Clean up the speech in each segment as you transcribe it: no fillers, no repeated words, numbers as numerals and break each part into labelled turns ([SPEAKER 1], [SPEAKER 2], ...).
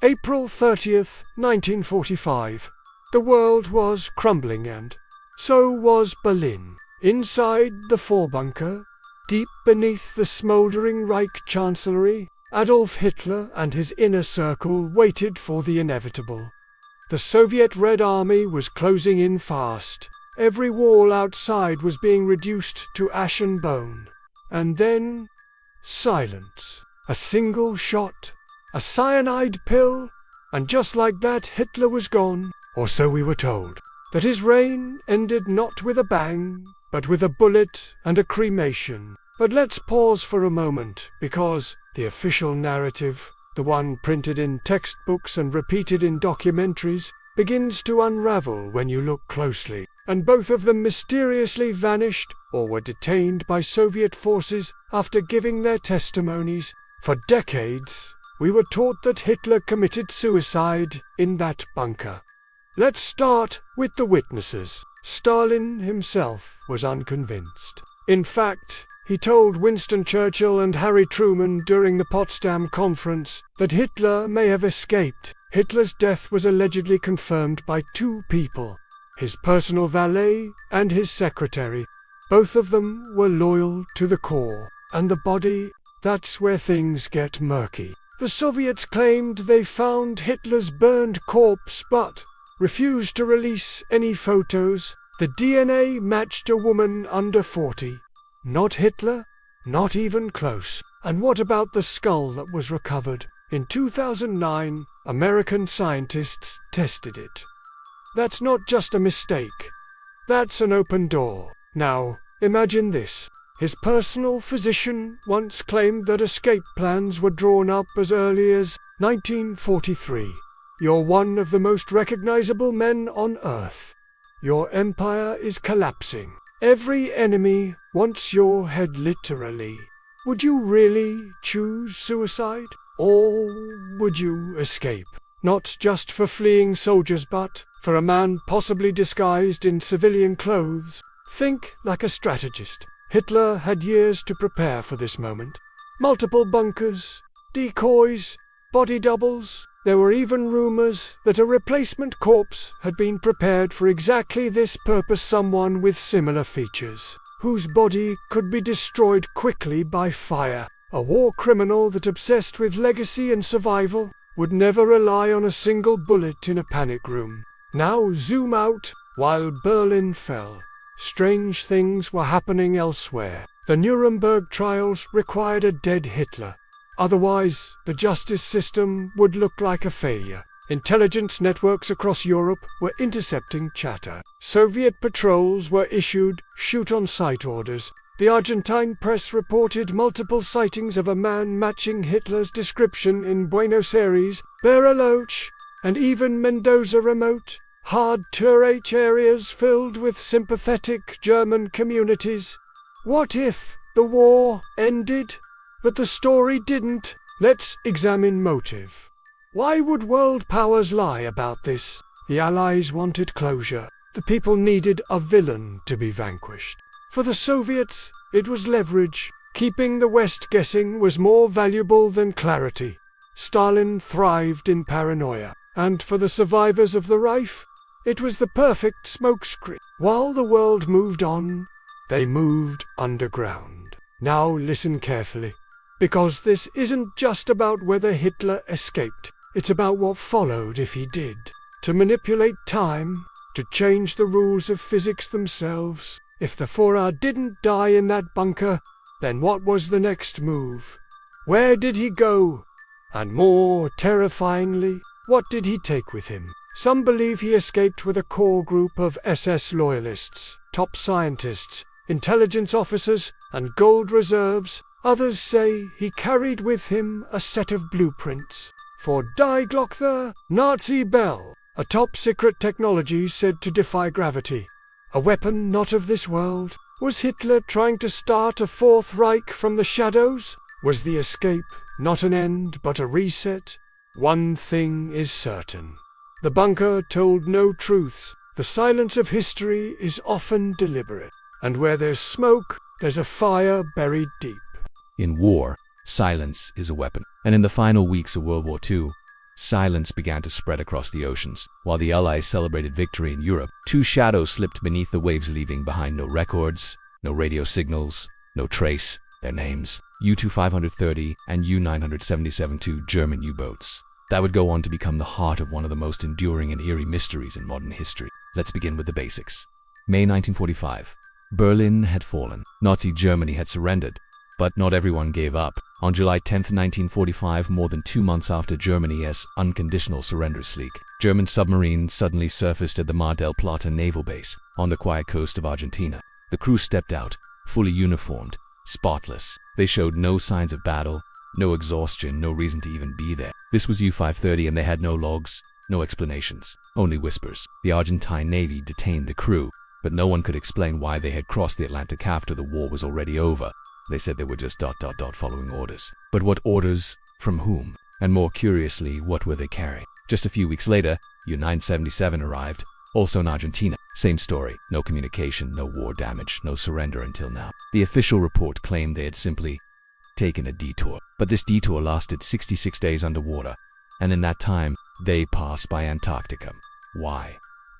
[SPEAKER 1] April 30th, 1945. The world was crumbling and so was Berlin. Inside the forebunker, deep beneath the smouldering Reich chancellery, Adolf Hitler and his inner circle waited for the inevitable. The Soviet Red Army was closing in fast. Every wall outside was being reduced to ash and bone. And then, silence. A single shot, a cyanide pill, and just like that Hitler was gone, or so we were told. That his reign ended not with a bang, but with a bullet and a cremation. But let's pause for a moment, because the official narrative, the one printed in textbooks and repeated in documentaries, begins to unravel when you look closely. And both of them mysteriously vanished or were detained by Soviet forces after giving their testimonies. For decades, we were taught that Hitler committed suicide in that bunker. Let's start with the witnesses. Stalin himself was unconvinced. In fact, he told Winston Churchill and Harry Truman during the Potsdam Conference that Hitler may have escaped. Hitler's death was allegedly confirmed by two people, his personal valet and his secretary. Both of them were loyal to the core. And the body, that's where things get murky. The Soviets claimed they found Hitler's burned corpse but refused to release any photos. The DNA matched a woman under 40. Not Hitler, not even close. And what about the skull that was recovered? In 2009, American scientists tested it. That's not just a mistake. That's an open door. Now, imagine this. His personal physician once claimed that escape plans were drawn up as early as 1943. You're one of the most recognizable men on Earth. Your empire is collapsing. Every enemy wants your head literally. Would you really choose suicide? Or would you escape? Not just for fleeing soldiers, but for a man possibly disguised in civilian clothes. Think like a strategist. Hitler had years to prepare for this moment. Multiple bunkers, decoys, body doubles. There were even rumors that a replacement corpse had been prepared for exactly this purpose, someone with similar features, whose body could be destroyed quickly by fire. A war criminal that obsessed with legacy and survival would never rely on a single bullet in a panic room. Now zoom out. While Berlin fell, strange things were happening elsewhere. The Nuremberg trials required a dead Hitler. Otherwise, the justice system would look like a failure. Intelligence networks across Europe were intercepting chatter. Soviet patrols were issued shoot-on-sight orders. The Argentine press reported multiple sightings of a man matching Hitler's description in Buenos Aires, Bariloche, and even Mendoza remote, hard-to-reach areas filled with sympathetic German communities. What if the war ended? But the story didn't. Let's examine motive. Why would world powers lie about this? The Allies wanted closure. The people needed a villain to be vanquished. For the Soviets, it was leverage. Keeping the West guessing was more valuable than clarity. Stalin thrived in paranoia. And for the survivors of the Reich, it was the perfect smokescreen. While the world moved on, they moved underground. Now listen carefully. Because this isn't just about whether Hitler escaped. It's about what followed if he did. To manipulate time, to change the rules of physics themselves. If the Führer didn't die in that bunker, then what was the next move? Where did he go? And more terrifyingly, what did he take with him? Some believe he escaped with a core group of SS loyalists, top scientists, intelligence officers, and gold reserves. Others say he carried with him a set of blueprints for Die Glocke, Nazi bell, a top-secret technology said to defy gravity. A weapon not of this world. Was Hitler trying to start a Fourth Reich from the shadows? Was the escape not an end but a reset? One thing is certain. The bunker told no truths. The silence of history is often deliberate. And where there's smoke, there's a fire buried deep.
[SPEAKER 2] In war, silence is a weapon. And in the final weeks of World War II, Silence began to spread across the oceans. While the Allies celebrated victory in Europe, two shadows slipped beneath the waves, leaving behind no records, no radio signals, no trace. Their names: U-530 and U-977, two German U-boats. That would go on to become the heart of one of the most enduring and eerie mysteries in modern history. Let's begin with the basics. May 1945. Berlin had fallen. Nazi Germany had surrendered. But not everyone gave up. On July 10, 1945, more than 2 months after Germany's unconditional surrender sleek, German submarines suddenly surfaced at the Mar del Plata naval base on the quiet coast of Argentina. The crew stepped out, fully uniformed, spotless. They showed no signs of battle, no exhaustion, no reason to even be there. This was U-530, and they had no logs, no explanations, only whispers. The Argentine Navy detained the crew, but no one could explain why they had crossed the Atlantic after the war was already over. They said they were just following orders. But what orders? From whom? And more curiously, what were they carrying? Just a few weeks later, U-977 arrived, also in Argentina. Same story. No communication, no war damage, no surrender until now. The official report claimed they had simply taken a detour. But this detour lasted 66 days underwater, and in that time, they passed by Antarctica. Why?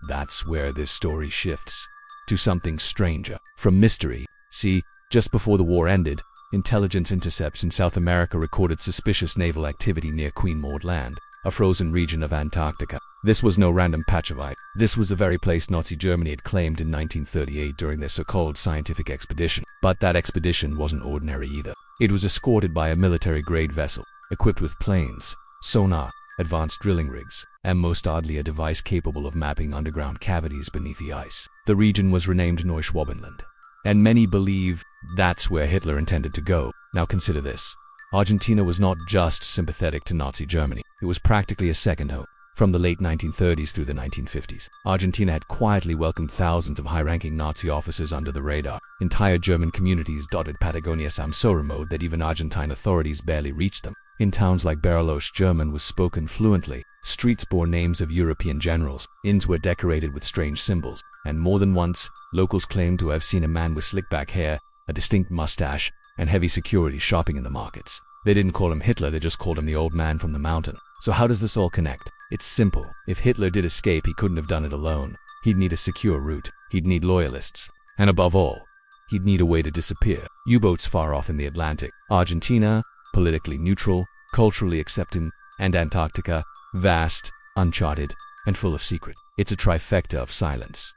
[SPEAKER 2] That's where this story shifts to something stranger. From mystery, see, just before the war ended, intelligence intercepts in South America recorded suspicious naval activity near Queen Maud Land, a frozen region of Antarctica. This was no random patch of ice. This was the very place Nazi Germany had claimed in 1938 during their so-called scientific expedition. But that expedition wasn't ordinary either. It was escorted by a military-grade vessel, equipped with planes, sonar, advanced drilling rigs, and most oddly a device capable of mapping underground cavities beneath the ice. The region was renamed Neuschwabenland, and many believe that's where Hitler intended to go. Now consider this. Argentina was not just sympathetic to Nazi Germany. It was practically a second home. From the late 1930s through the 1950s, Argentina had quietly welcomed thousands of high-ranking Nazi officers under the radar. Entire German communities dotted Patagonia so remote that even Argentine authorities barely reached them. In towns like Bariloche, German was spoken fluently. Streets bore names of European generals. Inns were decorated with strange symbols. And more than once, locals claimed to have seen a man with slick-back hair, a distinct mustache, and heavy security shopping in the markets. They didn't call him Hitler, they just called him the old man from the mountain. So how does this all connect? It's simple. If Hitler did escape, he couldn't have done it alone. He'd need a secure route. He'd need loyalists. And above all, he'd need a way to disappear. U-boats far off in the Atlantic. Argentina, politically neutral, culturally accepting, and Antarctica, vast, uncharted, and full of secret. It's a trifecta of silence.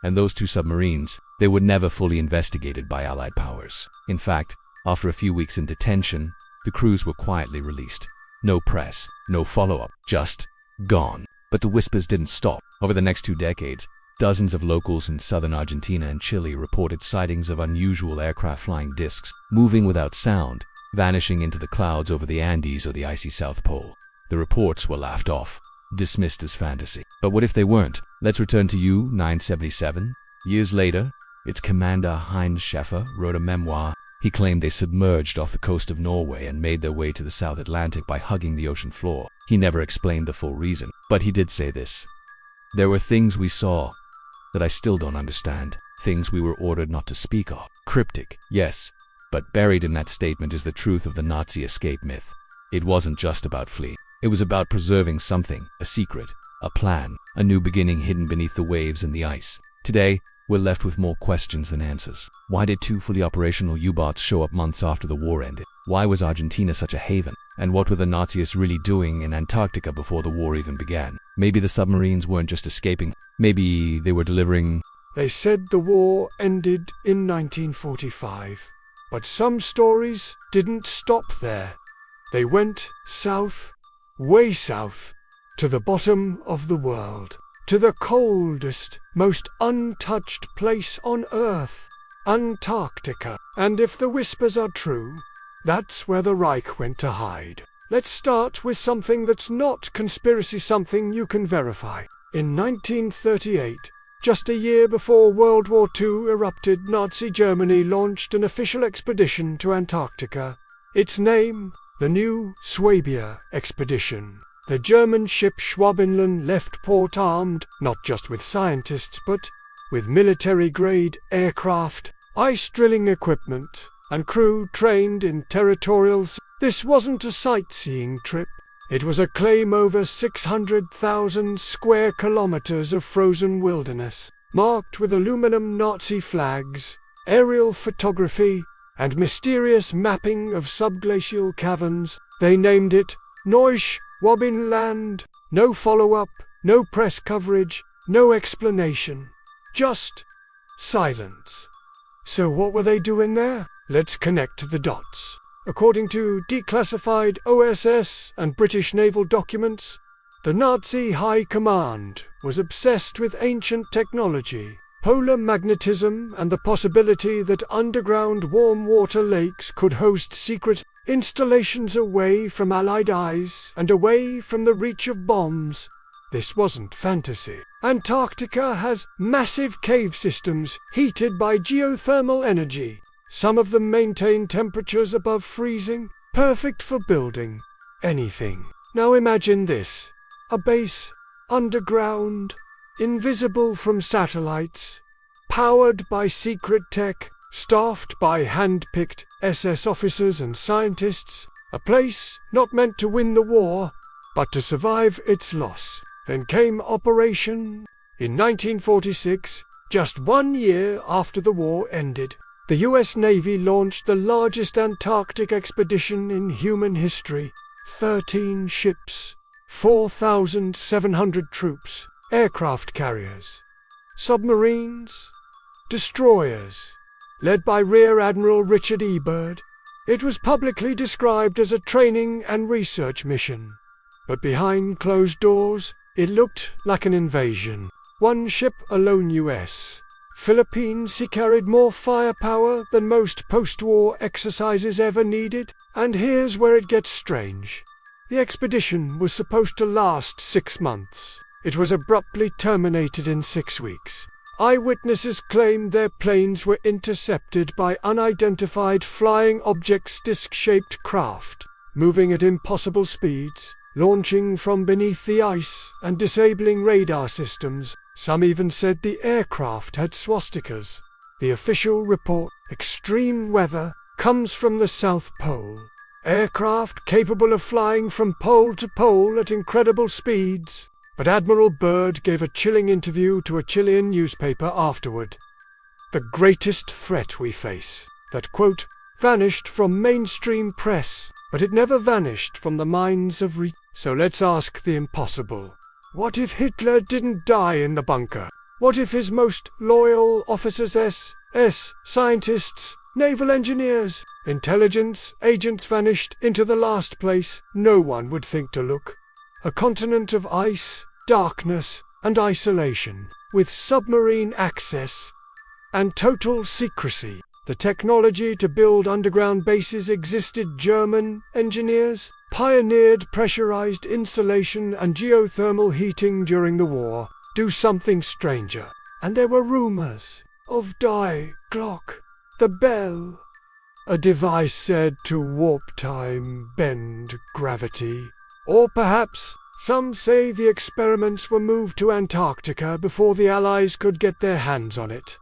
[SPEAKER 2] And those two submarines, they were never fully investigated by Allied powers. In fact, after a few weeks in detention, the crews were quietly released. No press, no follow-up, just gone. But the whispers didn't stop. Over the next 2 decades, dozens of locals in southern Argentina and Chile reported sightings of unusual aircraft flying discs, moving without sound, vanishing into the clouds over the Andes or the icy South Pole. The reports were laughed off, dismissed as fantasy. But what if they weren't? Let's return to U-977. Years later, its commander Heinz Schäfer wrote a memoir. He claimed they submerged off the coast of Norway and made their way to the South Atlantic by hugging the ocean floor. He never explained the full reason, but he did say this: "There were things we saw that I still don't understand, things we were ordered not to speak of." Cryptic, yes, but buried in that statement is the truth of the Nazi escape myth. It wasn't just about fleeing. It was about preserving something, a secret, a plan, a new beginning hidden beneath the waves and the ice. Today, we're left with more questions than answers. Why did 2 fully operational U-boats show up months after the war ended? Why was Argentina such a haven? And what were the Nazis really doing in Antarctica before the war even began? Maybe the submarines weren't just escaping. Maybe they were delivering...
[SPEAKER 1] They said the war ended in 1945. But some stories didn't stop there. They went south, way south, to the bottom of the world. To the coldest, most untouched place on Earth, Antarctica. And if the whispers are true, that's where the Reich went to hide. Let's start with something that's not conspiracy, something you can verify. In 1938, just a year before World War II erupted, Nazi Germany launched an official expedition to Antarctica. Its name, the New Swabia Expedition. The German ship Schwabenland left port armed, not just with scientists, but with military-grade aircraft, ice drilling equipment, and crew trained in territorials. This wasn't a sightseeing trip. It was a claim over 600,000 square kilometers of frozen wilderness, marked with aluminum Nazi flags, aerial photography, and mysterious mapping of subglacial caverns. They named it Neusch Wabinland. No follow-up, no press coverage, no explanation. Just silence. So what were they doing there? Let's connect the dots. According to declassified OSS and British naval documents, the Nazi High Command was obsessed with ancient technology, polar magnetism, and the possibility that underground warm water lakes could host secret installations away from Allied eyes and away from the reach of bombs. This wasn't fantasy. Antarctica has massive cave systems heated by geothermal energy. Some of them maintain temperatures above freezing, perfect for building anything. Now imagine this: a base, underground, invisible from satellites, powered by secret tech, staffed by hand-picked SS officers and scientists, a place not meant to win the war, but to survive its loss. Then came Operation. In 1946, just 1 year after the war ended, the US Navy launched the largest Antarctic expedition in human history. 13 ships, 4,700 troops, aircraft carriers, submarines, destroyers, led by Rear Admiral Richard E. Byrd. It was publicly described as a training and research mission, but behind closed doors, it looked like an invasion. One ship alone, US Philippines, carried more firepower than most post-war exercises ever needed. And here's where it gets strange. The expedition was supposed to last 6 months. It was abruptly terminated in 6 weeks. Eyewitnesses claimed their planes were intercepted by unidentified flying objects, disc-shaped craft, moving at impossible speeds, launching from beneath the ice and disabling radar systems. Some even said the aircraft had swastikas. The official report, extreme weather, comes from the South Pole. Aircraft capable of flying from pole to pole at incredible speeds. But Admiral Byrd gave a chilling interview to a Chilean newspaper afterward. The greatest threat we face, that quote, vanished from mainstream press, but it never vanished from the minds of So let's ask the impossible. What if Hitler didn't die in the bunker? What if his most loyal officers, SS, scientists, naval engineers, intelligence agents vanished into the last place no one would think to look? A continent of ice, darkness, and isolation, with submarine access and total secrecy. The technology to build underground bases existed. German engineers pioneered pressurized insulation and geothermal heating during the war. Do something stranger. And there were rumors of Glocke, the bell, a device said to warp time, bend gravity. Or perhaps, some say the experiments were moved to Antarctica before the Allies could get their hands on it.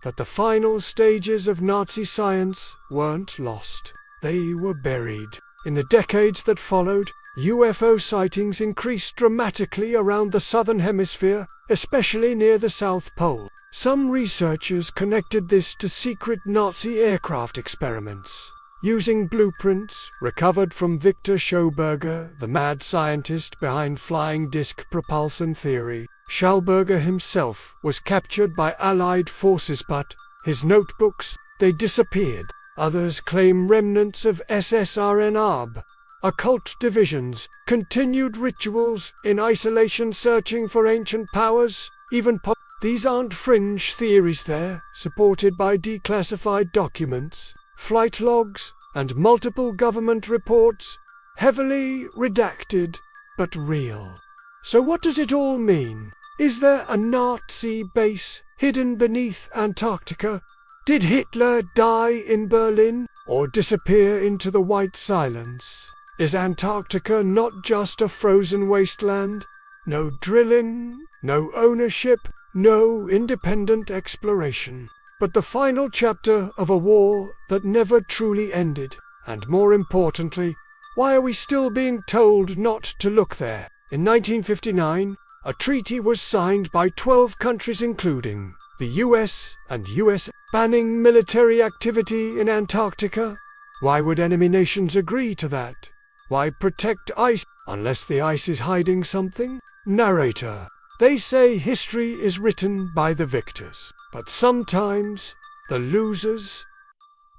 [SPEAKER 1] But the final stages of Nazi science weren't lost. They were buried. In the decades that followed, UFO sightings increased dramatically around the southern hemisphere, especially near the South Pole. Some researchers connected this to secret Nazi aircraft experiments. Using blueprints recovered from Victor Schauberger, the mad scientist behind flying disc propulsion theory. Schauberger himself was captured by Allied forces, but his notebooks, they disappeared. Others claim remnants of SSRN-ARB. Occult divisions, continued rituals, in isolation searching for ancient powers, even These aren't fringe theories, they're supported by declassified documents, flight logs, and multiple government reports, heavily redacted, but real. So what does it all mean? Is there a Nazi base hidden beneath Antarctica? Did Hitler die in Berlin or disappear into the white silence? Is Antarctica not just a frozen wasteland? No drilling, no ownership, no independent exploration, but the final chapter of a war that never truly ended, and more importantly, Why are we still being told not to look there? In 1959, a treaty was signed by 12 countries including the US and USA, banning military activity in Antarctica. Why would enemy nations agree to that? Why protect ice unless the ice is hiding something? Narrator: they say history is written by the victors, but sometimes the losers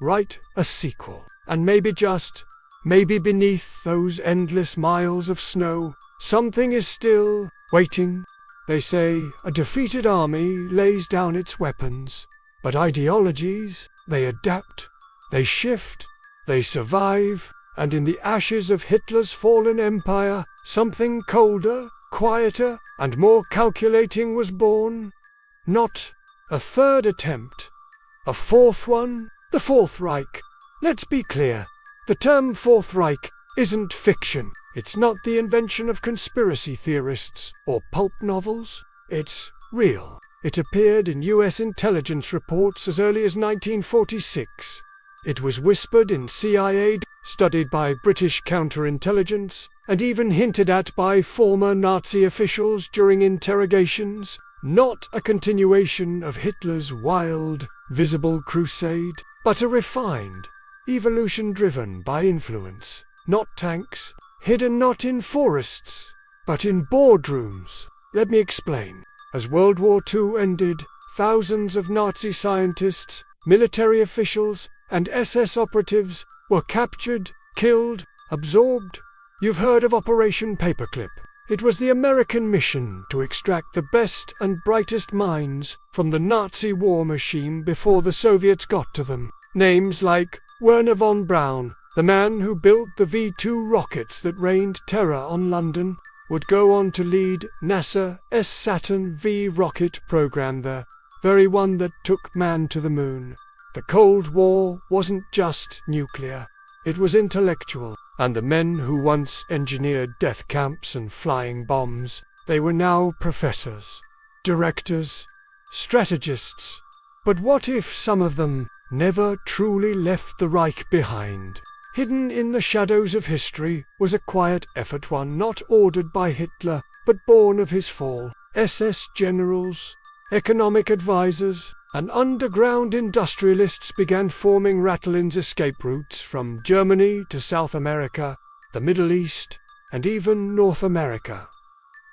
[SPEAKER 1] write a sequel. And maybe beneath those endless miles of snow, something is still waiting. They say a defeated army lays down its weapons, but ideologies, they adapt, they shift, they survive, and in the ashes of Hitler's fallen empire, something colder, quieter, and more calculating was born. Not a third attempt, a fourth one, the Fourth Reich. Let's be clear, the term Fourth Reich isn't fiction. It's not the invention of conspiracy theorists or pulp novels. It's real. It appeared in US intelligence reports as early as 1946. It was whispered in CIA, studied by British counterintelligence, and even hinted at by former Nazi officials during interrogations. Not a continuation of Hitler's wild, visible crusade, but a refined evolution driven by influence. Not tanks, hidden not in forests, but in boardrooms. Let me explain. As World War II ended, thousands of Nazi scientists, military officials, and SS operatives were captured, killed, absorbed. You've heard of Operation Paperclip. It was the American mission to extract the best and brightest minds from the Nazi war machine before the Soviets got to them. Names like Wernher von Braun, the man who built the V-2 rockets that rained terror on London, would go on to lead NASA's Saturn V rocket program, the very one that took man to the moon. The Cold War wasn't just nuclear, it was intellectual, and the men who once engineered death camps and flying bombs, they were now professors, directors, strategists. But what if some of them never truly left the Reich behind? Hidden in the shadows of history was a quiet effort, one not ordered by Hitler, but born of his fall. SS generals, economic advisors, and underground industrialists began forming Rattlin's escape routes from Germany to South America, the Middle East, and even North America.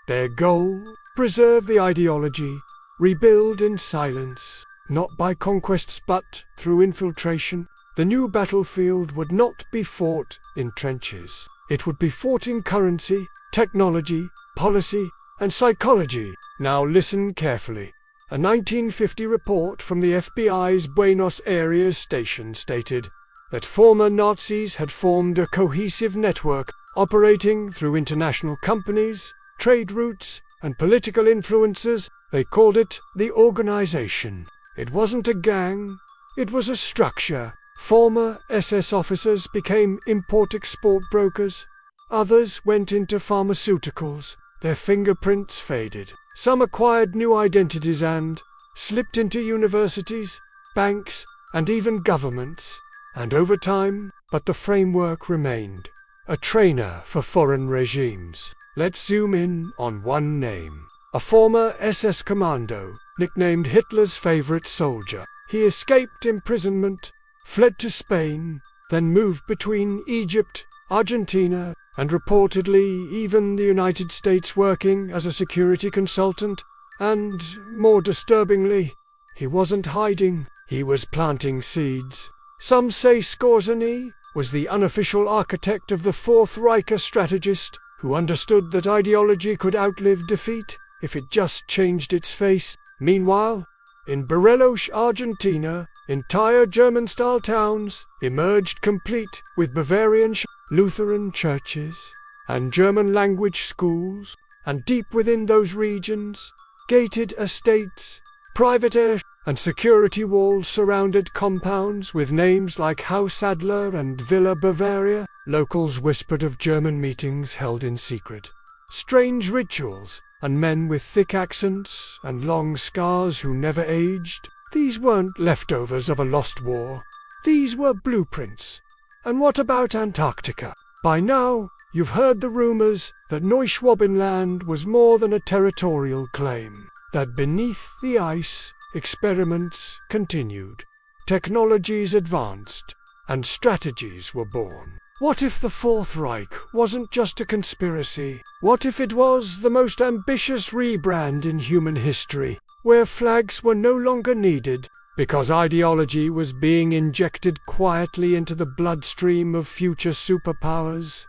[SPEAKER 1] Their goal? Preserve the ideology, rebuild in silence, not by conquests but through infiltration. The new battlefield would not be fought in trenches. It would be fought in currency, technology, policy, and psychology. Now listen carefully. A 1950 report from the FBI's Buenos Aires station stated that former Nazis had formed a cohesive network operating through international companies, trade routes, and political influences. They called it the organization. It wasn't a gang, it was a structure. Former SS officers became import-export brokers. Others went into pharmaceuticals. Their fingerprints faded. Some acquired new identities and slipped into universities, banks, and even governments. And over time, but the framework remained. A trainer for foreign regimes. Let's zoom in on one name. A former SS commando, nicknamed Hitler's favorite soldier. He escaped imprisonment, fled to Spain, then moved between Egypt, Argentina, and reportedly even the United States, working as a security consultant. And, more disturbingly, he wasn't hiding, he was planting seeds. Some say Skorzeny was the unofficial architect of the Fourth Reich, a strategist who understood that ideology could outlive defeat if it just changed its face. Meanwhile, in Bariloche, Argentina, entire German-style towns emerged complete with Bavarian Lutheran churches and German-language schools, and deep within those regions, gated estates, private air and security walls surrounded compounds with names like Haus Adler and Villa Bavaria. Locals whispered of German meetings held in secret, strange rituals, and men with thick accents and long scars who never aged. These weren't leftovers of a lost war. These were blueprints. And what about Antarctica? By now, you've heard the rumors that Neuschwabenland was more than a territorial claim, that beneath the ice, experiments continued, technologies advanced, and strategies were born. What if the Fourth Reich wasn't just a conspiracy? What if it was the most ambitious rebrand in human history, where flags were no longer needed, because ideology was being injected quietly into the bloodstream of future superpowers?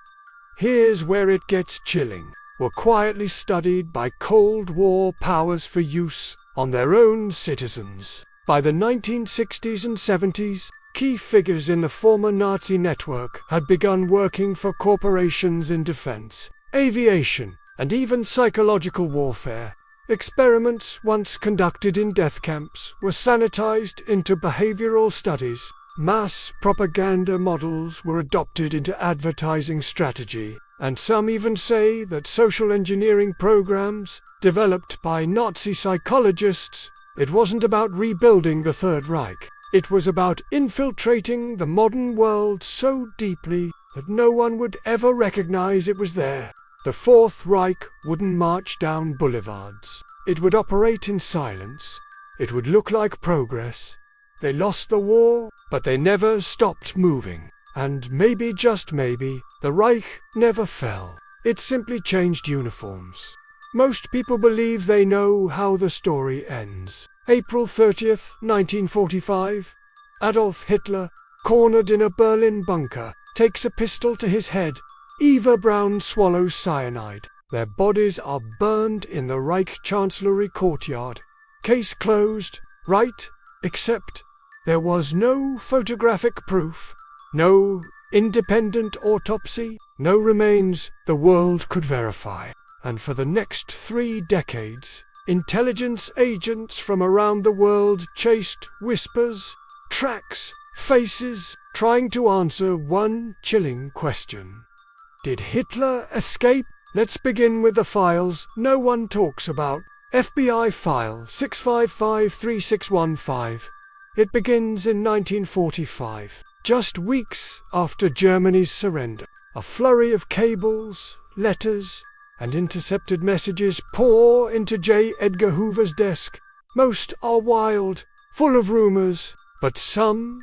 [SPEAKER 1] Here's where it gets chilling. Were quietly studied by Cold War powers for use on their own citizens. By the 1960s and 70s, key figures in the former Nazi network had begun working for corporations in defense, aviation, and even psychological warfare. Experiments once conducted in death camps were sanitized into behavioral studies. Mass propaganda models were adopted into advertising strategy, and some even say that social engineering programs, developed by Nazi psychologists, it wasn't about rebuilding the Third Reich. It was about infiltrating the modern world so deeply that no one would ever recognize it was there. The Fourth Reich wouldn't march down boulevards. It would operate in silence. It would look like progress. They lost the war, but they never stopped moving. And maybe, just maybe, the Reich never fell. It simply changed uniforms. Most people believe they know how the story ends. April 30th, 1945. Adolf Hitler, cornered in a Berlin bunker, takes a pistol to his head. Eva Braun swallows cyanide. Their bodies are burned in the Reich Chancellery courtyard. Case closed, right? Except there was no photographic proof, no independent autopsy, no remains the world could verify. And for the next 3 decades, intelligence agents from around the world chased whispers, tracks, faces, trying to answer one chilling question. Did Hitler escape? Let's begin with the files no one talks about. FBI File 6553615. It begins in 1945, just weeks after Germany's surrender. A flurry of cables, letters, and intercepted messages pour into J. Edgar Hoover's desk. Most are wild, full of rumors, but some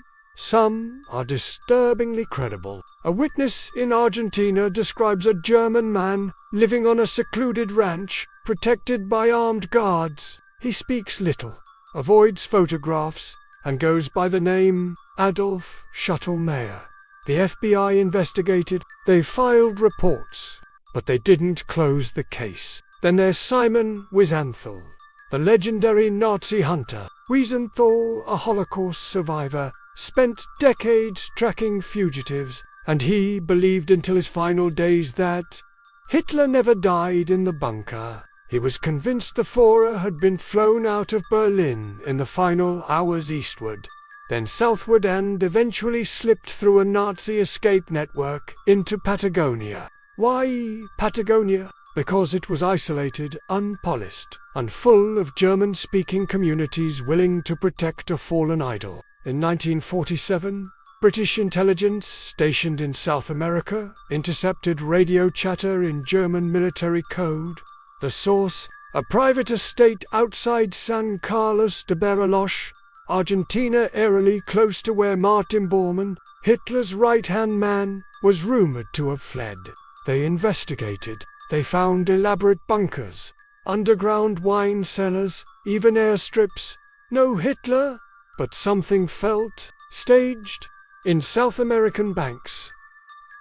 [SPEAKER 1] are disturbingly credible. A witness in Argentina describes a German man living on a secluded ranch, protected by armed guards. He speaks little, avoids photographs, and goes by the name Adolf Hitler. The FBI investigated, they filed reports, but they didn't close the case. Then there's Simon Wiesenthal, the legendary Nazi hunter. Wiesenthal, a Holocaust survivor, spent decades tracking fugitives, and he believed until his final days that Hitler never died in the bunker. He was convinced the Führer had been flown out of Berlin in the final hours eastward, then southward, and eventually slipped through a Nazi escape network into Patagonia. Why Patagonia? Because it was isolated, unpoliced, and full of German-speaking communities willing to protect a fallen idol. In 1947, British intelligence stationed in South America intercepted radio chatter in German military code. The source, a private estate outside San Carlos de Bariloche, Argentina, eerily close to where Martin Bormann, Hitler's right-hand man, was rumored to have fled. They investigated. They found elaborate bunkers, underground wine cellars, even airstrips. No Hitler, but something felt staged in South American banks,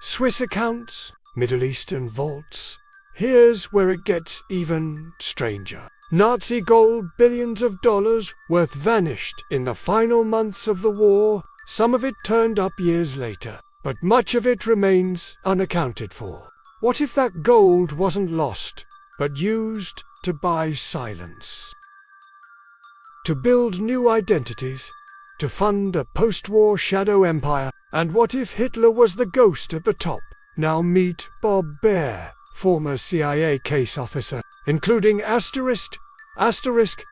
[SPEAKER 1] Swiss accounts, Middle Eastern vaults. Here's where it gets even stranger. Nazi gold, billions of dollars worth, vanished in the final months of the war. Some of it turned up years later, but much of it remains unaccounted for. What if that gold wasn't lost, but used to buy silence? To build new identities, to fund a post-war shadow empire? And what if Hitler was the ghost at the top? Now meet Bob Baer, former CIA case officer, including asterisk,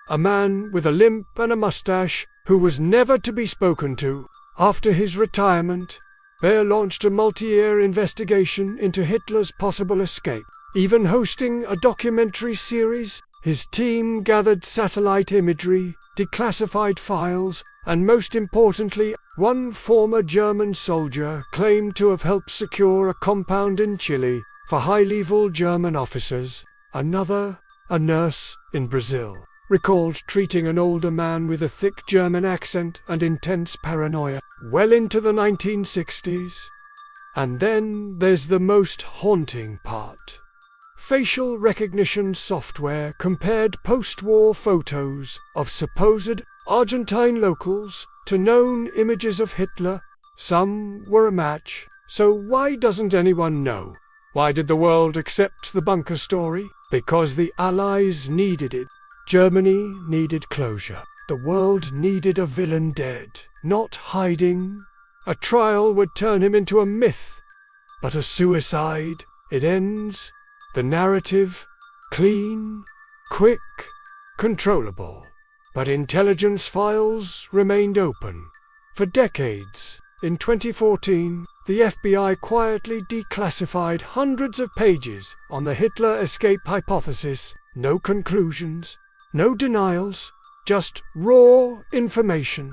[SPEAKER 1] a man with a limp and a mustache who was never to be spoken to. After his retirement, Baer launched a multi-year investigation into Hitler's possible escape, even hosting a documentary series. His team gathered satellite imagery, declassified files, and most importantly, one former German soldier claimed to have helped secure a compound in Chile for high-level German officers. Another, a nurse in Brazil, recalled treating an older man with a thick German accent and intense paranoia well into the 1960s. And then there's the most haunting part. Facial recognition software compared post-war photos of supposed Argentine locals to known images of Hitler. Some were a match, so why doesn't anyone know? Why did the world accept the bunker story? Because the Allies needed it. Germany needed closure. The world needed a villain dead, not hiding. A trial would turn him into a myth, but a suicide. It ends. The narrative, clean, quick, controllable. But intelligence files remained open. For decades. In 2014, the FBI quietly declassified hundreds of pages on the Hitler escape hypothesis. No conclusions, no denials, just raw information,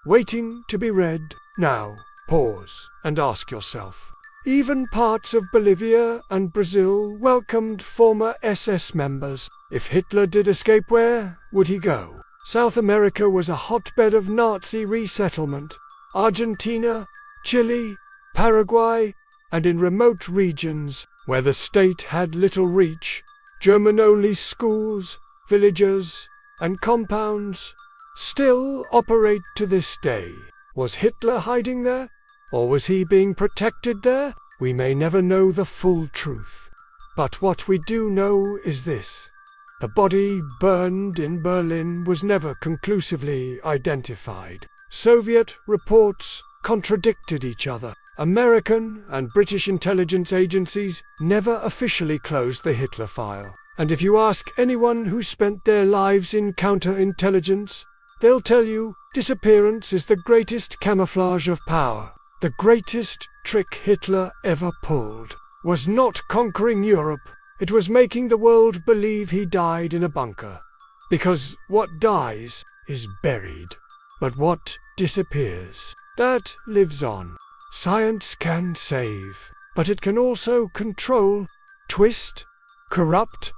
[SPEAKER 1] waiting to be read. Now, pause and ask yourself. Even parts of Bolivia and Brazil welcomed former SS members. If Hitler did escape, where would he go? South America was a hotbed of Nazi resettlement. Argentina, Chile, Paraguay, and in remote regions where the state had little reach, German-only schools, villages, and compounds still operate to this day. Was Hitler hiding there? Or was he being protected there? We may never know the full truth. But what we do know is this. The body burned in Berlin was never conclusively identified. Soviet reports contradicted each other. American and British intelligence agencies never officially closed the Hitler file. And if you ask anyone who spent their lives in counterintelligence, they'll tell you disappearance is the greatest camouflage of power. The greatest trick Hitler ever pulled was not conquering Europe, it was making the world believe he died in a bunker. Because what dies is buried, but what disappears, that lives on. Science can save, but it can also control, twist, corrupt,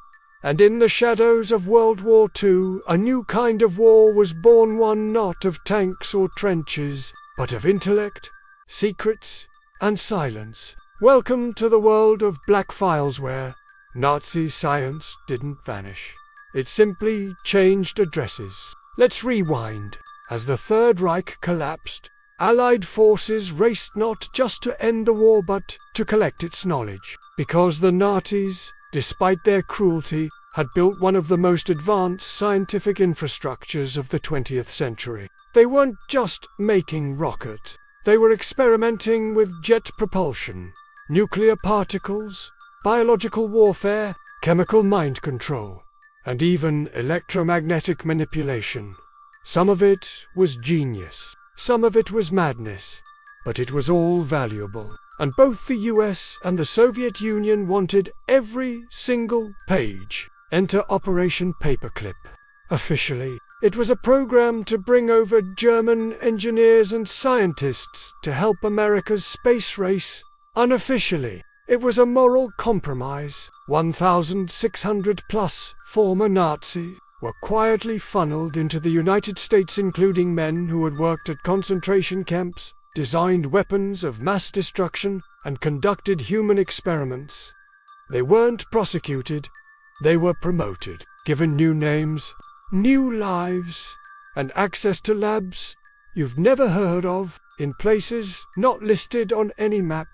[SPEAKER 1] and in the shadows of World War II, a new kind of war was born, one not of tanks or trenches, but of intellect, secrets, and silence. Welcome to the world of black files where Nazi science didn't vanish. It simply changed addresses. Let's rewind. As the Third Reich collapsed, Allied forces raced not just to end the war but to collect its knowledge. Because the Nazis, despite their cruelty, had built one of the most advanced scientific infrastructures of the 20th century. They weren't just making rockets. They were experimenting with jet propulsion, nuclear particles, biological warfare, chemical mind control, and even electromagnetic manipulation. Some of it was genius, some of it was madness, but it was all valuable. And both the US and the Soviet Union wanted every single page. Enter Operation Paperclip. Officially, it was a program to bring over German engineers and scientists to help America's space race. Unofficially, it was a moral compromise. 1,600 plus former Nazis were quietly funneled into the United States, including men who had worked at concentration camps, designed weapons of mass destruction, and conducted human experiments. They weren't prosecuted, they were promoted, given new names, new lives, and access to labs you've never heard of, in places not listed on any map.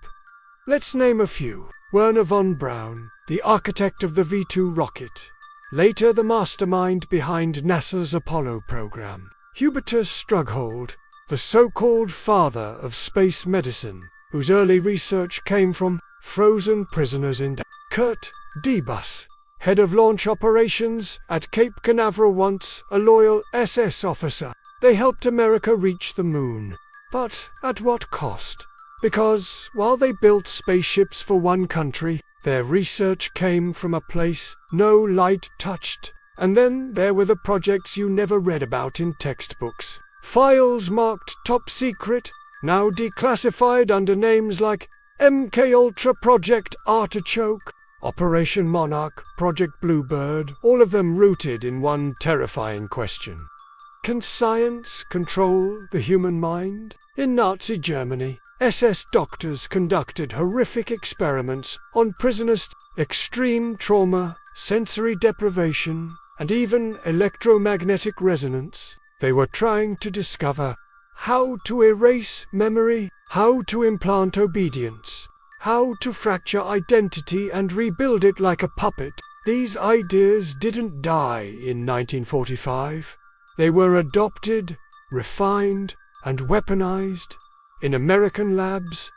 [SPEAKER 1] Let's name a few. Werner von Braun, the architect of the V-2 rocket, later the mastermind behind NASA's Apollo program. Hubertus Strughold, the so-called father of space medicine, whose early research came from frozen prisoners in Kurt Debus, head of launch operations at Cape Canaveral, once a loyal SS officer. They helped America reach the moon. But at what cost? Because while they built spaceships for one country, their research came from a place no light touched. And then there were the projects you never read about in textbooks. Files marked top secret, now declassified under names like MK Ultra Project Artichoke, Operation Monarch, Project Bluebird, all of them rooted in one terrifying question. Can science control the human mind? In Nazi Germany, SS doctors conducted horrific experiments on prisoners, extreme trauma, sensory deprivation, and even electromagnetic resonance. They were trying to discover how to erase memory, how to implant obedience, how to fracture identity and rebuild it like a puppet. These ideas didn't die in 1945. They were adopted, refined, and weaponized in American labs,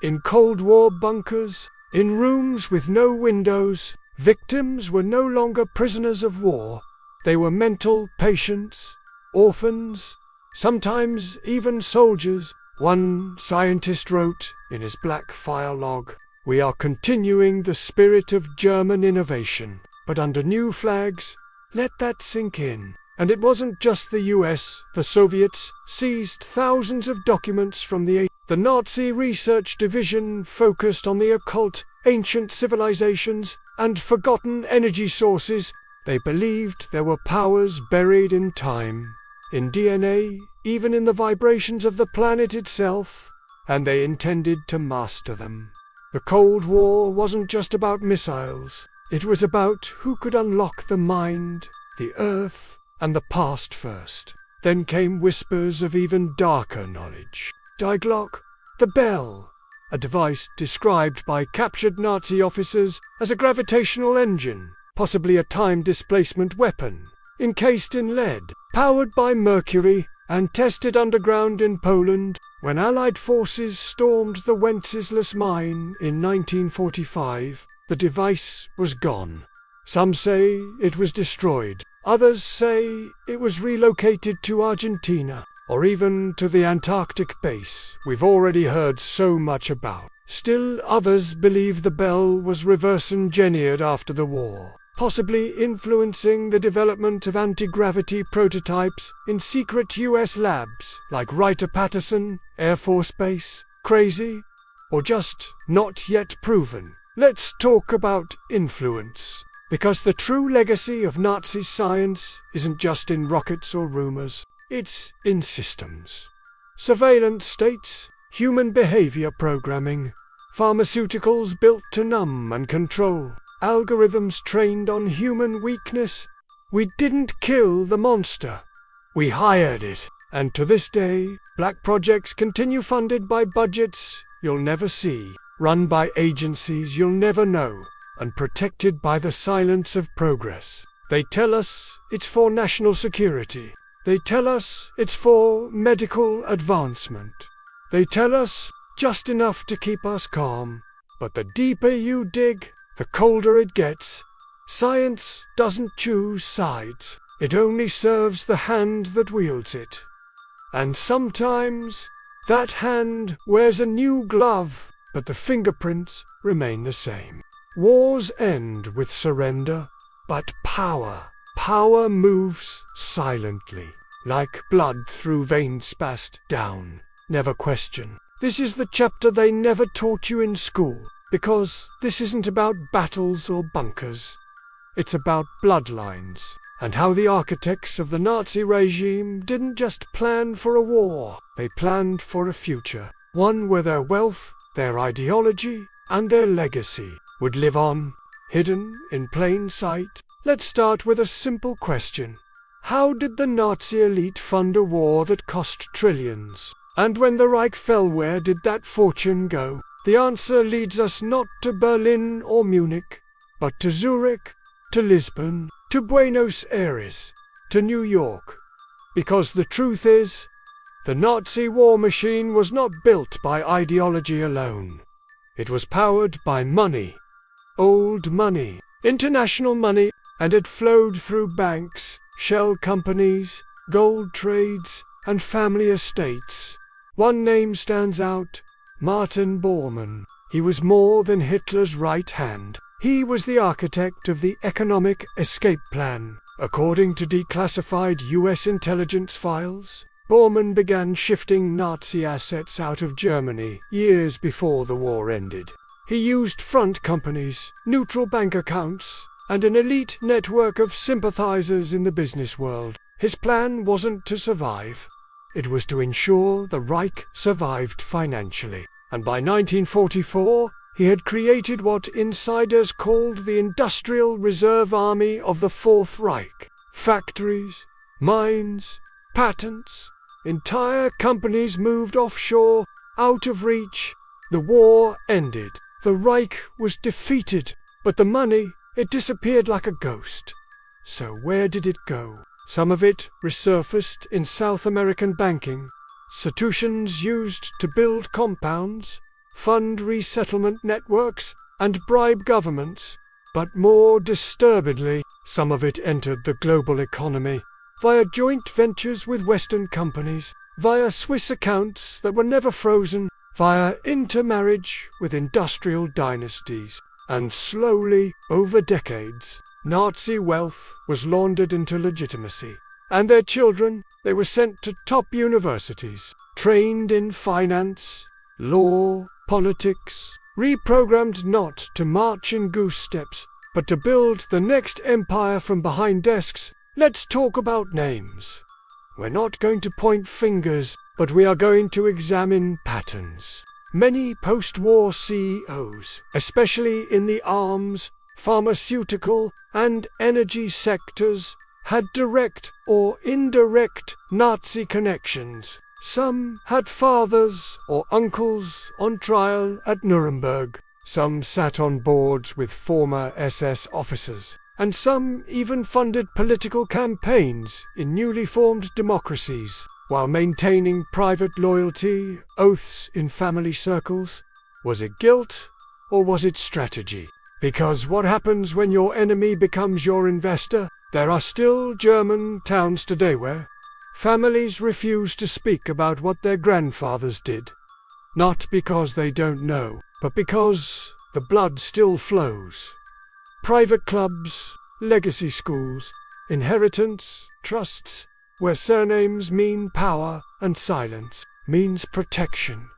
[SPEAKER 1] in Cold War bunkers, in rooms with no windows. Victims were no longer prisoners of war. They were mental patients, orphans, sometimes even soldiers. One scientist wrote in his black file log, "We are continuing the spirit of German innovation, but under new flags. Let that sink in." And it wasn't just the US. The Soviets seized thousands of documents from the Nazi research division focused on the occult, ancient civilizations, and forgotten energy sources. They believed there were powers buried in time, in DNA, even in the vibrations of the planet itself, and they intended to master them. The Cold War wasn't just about missiles. It was about who could unlock the mind, the earth, and the past first. Then came whispers of even darker knowledge. Die Glocke, the bell, a device described by captured Nazi officers as a gravitational engine, possibly a time displacement weapon, encased in lead, powered by mercury, and tested underground in Poland. When Allied forces stormed the Wenceslas mine in 1945, the device was gone. Some say it was destroyed. Others say it was relocated to Argentina, or even to the Antarctic base we've already heard so much about. Still others believe the bell was reverse engineered after the war, possibly influencing the development of anti-gravity prototypes in secret US labs like Wright-Patterson Air Force Base. Crazy? Or just not yet proven? Let's talk about influence. Because the true legacy of Nazi science isn't just in rockets or rumors, it's in systems. Surveillance states, human behavior programming, pharmaceuticals built to numb and control, algorithms trained on human weakness. We didn't kill the monster, we hired it. And to this day, black projects continue funded by budgets you'll never see, run by agencies you'll never know, and protected by the silence of progress. They tell us it's for national security. They tell us it's for medical advancement. They tell us just enough to keep us calm. But the deeper you dig, the colder it gets. Science doesn't choose sides. It only serves the hand that wields it. And sometimes that hand wears a new glove, but the fingerprints remain the same. Wars end with surrender, but power moves silently, like blood through veins passed down. Never question. This is the chapter they never taught you in school, because this isn't about battles or bunkers. It's about bloodlines, and how the architects of the Nazi regime didn't just plan for a war, they planned for a future. One where their wealth, their ideology, and their legacy would live on, hidden in plain sight. Let's start with a simple question. How did the Nazi elite fund a war that cost trillions? And when the Reich fell, where did that fortune go? The answer leads us not to Berlin or Munich, but to Zurich, to Lisbon, to Buenos Aires, to New York. Because the truth is, the Nazi war machine was not built by ideology alone. It was powered by money. Old money, international money, and it flowed through banks, shell companies, gold trades, and family estates. One name stands out, Martin Bormann. He was more than Hitler's right hand. He was the architect of the economic escape plan. According to declassified US intelligence files, Bormann began shifting Nazi assets out of Germany years before the war ended. He used front companies, neutral bank accounts, and an elite network of sympathizers in the business world. His plan wasn't to survive. It was to ensure the Reich survived financially. And by 1944, he had created what insiders called the Industrial Reserve Army of the Fourth Reich. Factories, mines, patents, entire companies moved offshore, out of reach. The war ended. The Reich was defeated, but the money, it disappeared like a ghost. So where did it go? Some of it resurfaced in South American banking, institutions used to build compounds, fund resettlement networks, and bribe governments. But more disturbingly, some of it entered the global economy via joint ventures with Western companies, via Swiss accounts that were never frozen, via intermarriage with industrial dynasties. And slowly, over decades, Nazi wealth was laundered into legitimacy. And their children, they were sent to top universities, trained in finance, law, politics, reprogrammed not to march in goose steps, but to build the next empire from behind desks. Let's talk about names. We're not going to point fingers, but we are going to examine patterns. Many post-war CEOs, especially in the arms, pharmaceutical, and energy sectors, had direct or indirect Nazi connections. Some had fathers or uncles on trial at Nuremberg. Some sat on boards with former SS officers. And some even funded political campaigns in newly formed democracies, while maintaining private loyalty, oaths in family circles. Was it guilt, or was it strategy? Because what happens when your enemy becomes your investor? There are still German towns today where families refuse to speak about what their grandfathers did. Not because they don't know, but because the blood still flows. Private clubs, legacy schools, inheritance, trusts, where surnames mean power and silence means protection.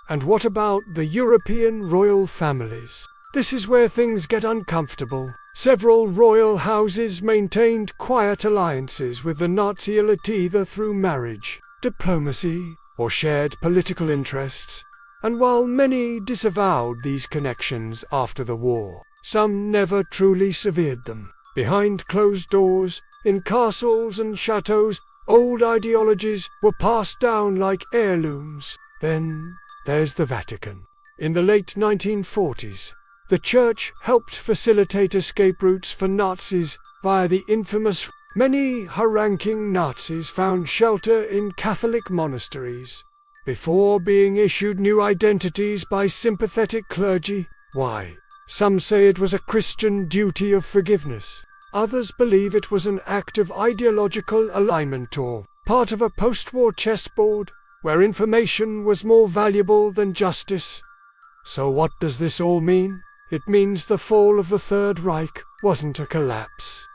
[SPEAKER 1] And what about the European royal families? This is where things get uncomfortable. Several royal houses maintained quiet alliances with the Nazi elite either through marriage, diplomacy, or shared political interests. And while many disavowed these connections after the war, some never truly severed them. Behind closed doors, in castles and chateaux, old ideologies were passed down like heirlooms. Then there's the Vatican. In the late 1940s, the Church helped facilitate escape routes for Nazis via the infamous. Many high-ranking Nazis found shelter in Catholic monasteries before being issued new identities by sympathetic clergy. Why? Some say it was a Christian duty of forgiveness. Others believe it was an act of ideological alignment or part of a post-war chessboard where information was more valuable than justice. So what does this all mean? It means the fall of the Third Reich wasn't a collapse.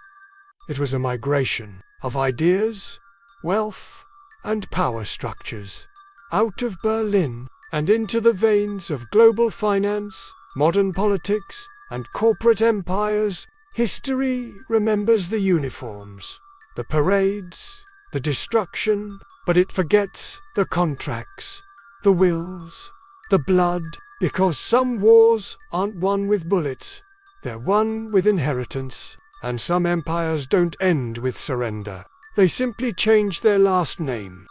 [SPEAKER 1] It was a migration of ideas, wealth, and power structures out of Berlin and into the veins of global finance, modern politics, and corporate empires. History remembers the uniforms, the parades, the destruction, but it forgets the contracts, the wills, the blood, because some wars aren't won with bullets, they're won with inheritance, and some empires don't end with surrender. They simply change their last name.